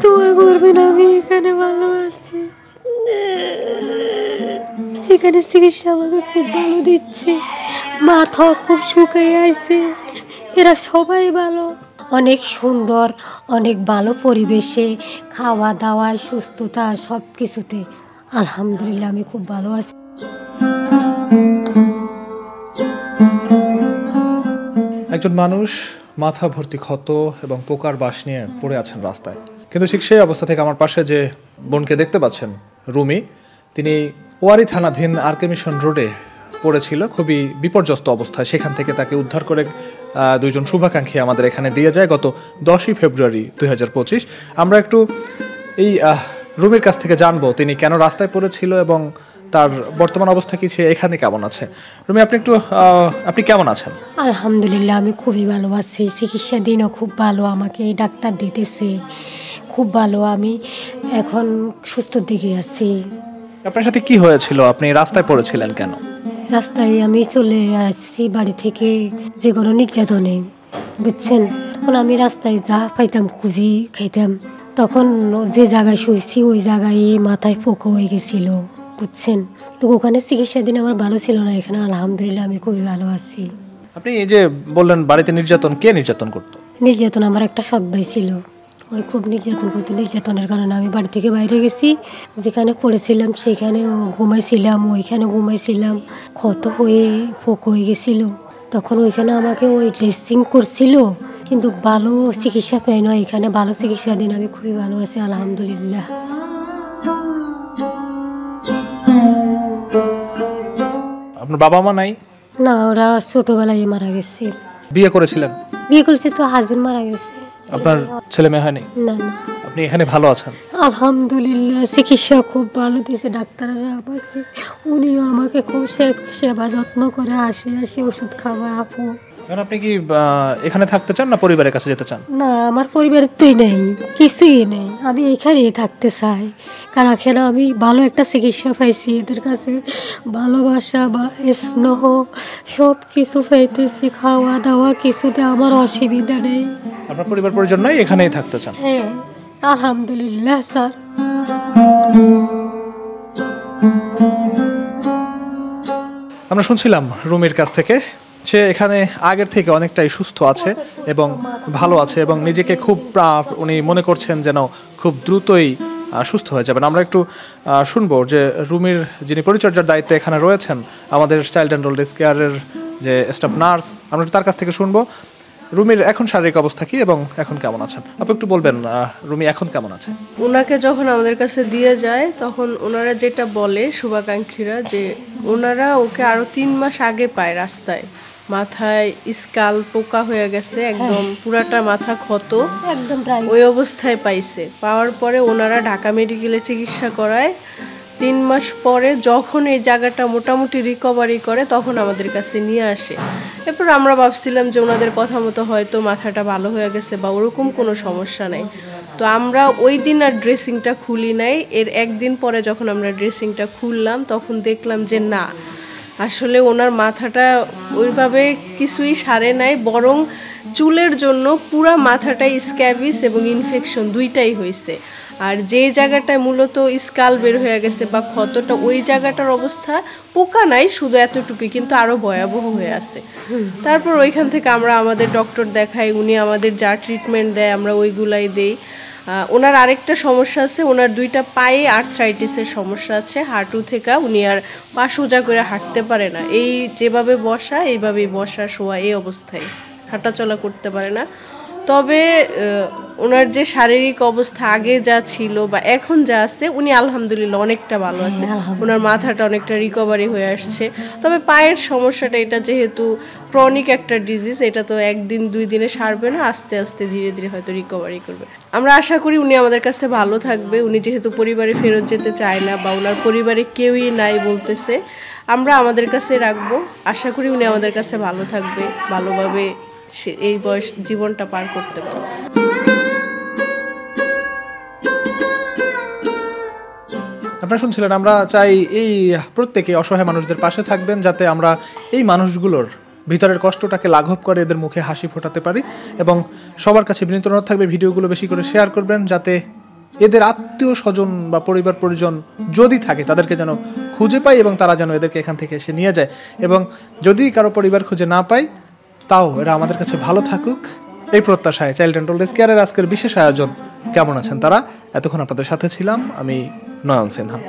দোয়া করবেন, আমি এখানে ভালো আছি। এখানে চিকিৎসা আমাকে খুব ভালো দিচ্ছে, মাথা খুব শুকিয়ে আছে, এরা সবাই ভালো, অনেক সুন্দর, অনেক ভালো পরিবেশে, খাওয়া দাওয়া, সুস্থতা, সব কিছুতে আলহামদুলিল্লাহ আমি খুব ভালো আছি। একজন মানুষ মাথা ভর্তি ক্ষত এবং পোকার বাস নিয়ে পড়ে আছেন রাস্তায়, কিন্তু ঠিক সেই অবস্থা থেকে আমার পাশে যে বোনকে দেখতে পাচ্ছেন, রুমি, তিনি ওয়ারি থানাধীন আরকে মিশন রোডে পড়েছিল খুবই বিপর্যস্ত অবস্থায়। সেখান থেকে তাকে উদ্ধার করে দুইজন শুভাকাঙ্ক্ষী আমাদের এখানে দিয়ে যায় গত 10ই ফেব্রুয়ারি 2025। আমরা একটু এই রুমির কাছ থেকে জানবো তিনি কেন রাস্তায় পড়েছিল এবং তার বর্তমান অবস্থা কি, সে এখানে কেমন আছে। রুমি, আপনি কেমন আছেন? আলহামদুলিল্লাহ আমি খুবই ভালো আছি, চিকিৎসা দিনও খুব ভালো, আমাকে ডাক্তার দিতেছে খুব ভালো, আমি এখন সুস্থ দিকে আছি। আপনার সাথে কি হয়েছিল? আপনি রাস্তায় পড়েছিলেন কেন? রাস্তায় আমি চলে আসছি বাড়ি থেকে যে কোনো নির্যাতনে, বুঝছেন। তখন আমি রাস্তায় যা পাইতাম খুঁজি খাইতাম, তখন যে জায়গায় শুয়েছি ওই জায়গায় মাথায় পোকা হয়ে গেছিল, বুঝছেন। তো ওখানে চিকিৎসা দিন আমার ভালো ছিল না, এখানে আলহামদুলিল্লাহ আমি খুবই ভালো আছি। আপনি এই যে বললেন বাড়িতে নির্যাতন, কে নির্যাতন করতো? নির্যাতন আমার একটা সৎ ভাই ছিল, ওই খুব নির্যাতন করতো। নির্যাতনের কারণে আমি বাড়ি থেকে বাইরে গেছি, যেখানে পড়েছিলাম সেখানে ঘুমাইছিলাম, ওইখানে ঘুমাইছিলাম, ক্ষত হয়ে পোক হয়ে গেছিলো। তখন ওইখানে আমাকে ওই ড্রেসিং করছিল, কিন্তু ভালো চিকিৎসা পাই না, এখানে ভালো চিকিৎসা দিন আমি খুবই ভালো আছি আলহামদুলিল্লাহ। আপনার বাবা মা নাই? না, ওরা ছোটবেলায় মারা গেছে। বিয়ে করেছিলেন? বিয়ে করেছে তো হাজবেন্ড মারা গেছে। আপনার ছেলে মেয়ে হয়নি? না না, আপনি এখানে ভালো আছেন? আলহামদুলিল্লাহ, চিকিৎসা খুব ভালো দিয়েছে ডাক্তাররা আমাকে, উনিও আমাকে খুব সেবা যত্ন করে, আসি ওষুধ খাওয়া আপু। এখন আপনি কি এখানে থাকতে চান না পরিবারের কাছে যেতে চান? না, আমার পরিবারের তুই নেই, কিছুই নেই, আমি এখানেই থাকতে চাই, কারণ এখানে আমি ভালো একটা চিকিৎসা পাইছি, এদের কাছে ভালোবাসা বা স্নেহ সব কিছু পাইতেছি, খাওয়া দাওয়া কিছুতে আমার অসুবিধা নেই। আপনার পরিবার পরিজন নাই, এখানেই থাকতে চান? হ্যাঁ আলহামদুলিল্লাহ স্যার। আমরা শুনছিলাম রুমির কাছ থেকে, সে এখানে আগের থেকে অনেকটাই সুস্থ আছে এবং ভালো আছে এবং নিজেকে খুব উনি মনে করছেন যেন খুব দ্রুতই সুস্থ হয়ে যাবেন। আমরা একটু শুনবো যে রুমির যিনি পরিচর্যার দায়িত্বে এখানে রয়েছেন, আমাদের চাইল্ড অ্যান্ড ওল্ড এজ কেয়ারের যে স্টাফ নার্স, আমরা তার কাছ থেকে শুনবো রুমির এখন শারীরিক অবস্থা কি এবং এখন কেমন আছেন। আপনি একটু বলবেন রুমি এখন কেমন আছে? ওনাকে যখন আমাদের কাছে দিয়ে যায় তখন ওনারা যেটা বলে শুভাকাঙ্ক্ষীরা, যে ওনারা ওকে আরো 3 মাস আগে পায় রাস্তায়, মাথায় স্কাল পোকা হয়ে গেছে, একদম পুরাটা মাথা ক্ষত, একদম ওই অবস্থায় পাইছে। পাওয়ার পরে ওনারা ঢাকা মেডিকেলে চিকিৎসা করায়, 3 মাস পরে যখন এই জায়গাটা মোটামুটি রিকভারি করে তখন আমাদের কাছে নিয়ে আসে। এরপর আমরা ভাবছিলাম যে ওনাদের কথা মতো হয়তো মাথাটা ভালো হয়ে গেছে বা ওরকম কোনো সমস্যা নাই, তো আমরা ওই দিন আর ড্রেসিংটা খুলি নাই। এর একদিন পরে যখন আমরা ড্রেসিংটা খুললাম তখন দেখলাম যে না, আসলে ওনার মাথাটা ওইভাবে কিছুই সারে নাই, বরং চুলের জন্য পুরা মাথাটাই স্ক্যাবিস এবং ইনফেকশন দুইটাই হয়েছে। আর যে জায়গাটায় মূলত স্কাল বের হয়ে গেছে বা ক্ষতটা, ওই জায়গাটার অবস্থা পোকা নাই, শুধু এতটুকুই, কিন্তু আরও ভয়াবহ হয়ে আছে। তারপর ওইখান থেকে আমরা আমাদের ডক্টর দেখাই, উনি আমাদের যা ট্রিটমেন্ট দেয় আমরা ওইগুলাই দেই। ওনার আরেকটা সমস্যা আছে, ওনার 2টা পায়ে আর্থ্রাইটিসের সমস্যা আছে, হাঁটু থেকে উনি আর পা সোজা করে হাঁটতে পারে না, এই যেভাবে বসা এইভাবেই বসা শোয়া, এই অবস্থায় হাঁটাচলা করতে পারে না। তবে ওনার যে শারীরিক অবস্থা আগে যা ছিল বা এখন যা আছে, উনি আলহামদুলিল্লাহ অনেকটা ভালো আছে, ওনার মাথাটা অনেকটা রিকভারি হয়ে আসছে। তবে পায়ের সমস্যাটা, এটা যেহেতু ক্রনিক একটা ডিজিজ, এটা তো 1-2 দিনে সারবে না, আস্তে আস্তে ধীরে ধীরে হয়তো রিকভারি করবে। আমরা আশা করি উনি আমাদের কাছে ভালো থাকবে। উনি যেহেতু পরিবারে ফেরত যেতে চায় না বা ওনার পরিবারে কেউই নাই বলতেছে, আমরা আমাদের কাছে রাখবো। আশা করি উনি আমাদের কাছে ভালো থাকবে, ভালোভাবে এই বয়স জীবনটা পার করতে পারবে। আপনারা শুনছিলেন, আমরা চাই এই প্রত্যেকে অসহায় মানুষদের পাশে থাকবেন, যাতে আমরা এই মানুষগুলোর ভিতরের কষ্টটাকে লাঘব করে এদের মুখে হাসি ফোটাতে পারি। এবং সবার কাছে বিনীত অনুরোধ থাকবে ভিডিওগুলো বেশি করে শেয়ার করবেন, যাতে এদের আত্মীয় স্বজন বা পরিবার পরিজন যদি থাকে তাদেরকে যেন খুঁজে পাই এবং তারা যেন এদেরকে এখান থেকে এসে নিয়ে যায়। এবং যদি কারো পরিবার খুঁজে না পাই তাও এরা আমাদের কাছে ভালো থাকুক, এই প্রত্যাশায় চাইল্ড অ্যান্ড ওল্ড এজ কেয়ারের আজকের বিশেষ আয়োজন কেমন আছেন তারা, এতক্ষণ আপনাদের সাথে ছিলাম আমি নয়ন সিনহা।